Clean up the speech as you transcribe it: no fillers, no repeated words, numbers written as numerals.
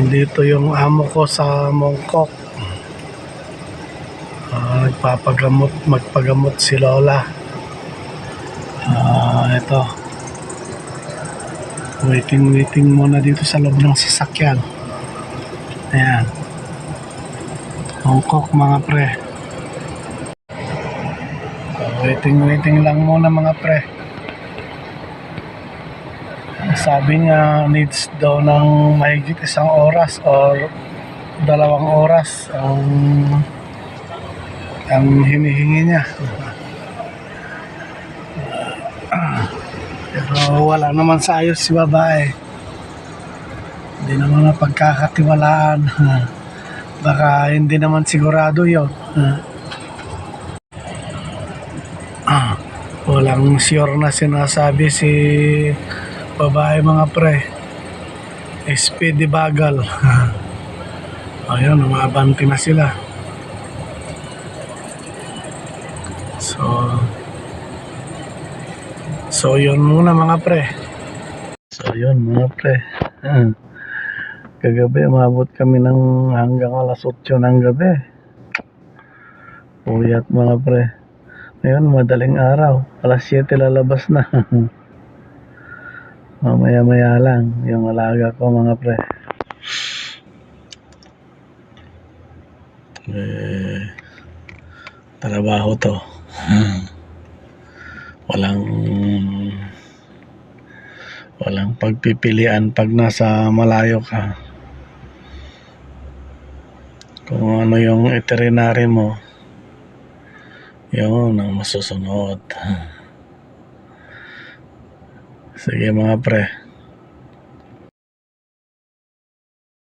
Nandito yung amo ko sa Mongkok. Magpagamot si Lola. Ito. Waiting muna dito sa loob ng sasakyan. Ayan. Mongkok mga pre. Waiting lang muna mga pre. Sabi niya needs daw ng mahigit 1 oras or 2 oras ang hinihingi niya. Pero wala naman sa ayos si babae. Hindi naman napagkakatiwalaan. Baka hindi naman sigurado yun. Walang sure na sinasabi si babae mga pre. Speedy bagal. Ayun, umabanti na sila. So yun muna mga pre. Kagabi umabot kami ng hanggang alas 8 ng gabi. Puyat mga pre. Ngayon madaling araw, alas 7 lalabas na. Mamaya lang yung alaga ko mga pre. Trabaho to. Walang pagpipilian pag nasa malayo ka. Kung ano yung itinerary mo, yun ang masusunod. Sige mga pre.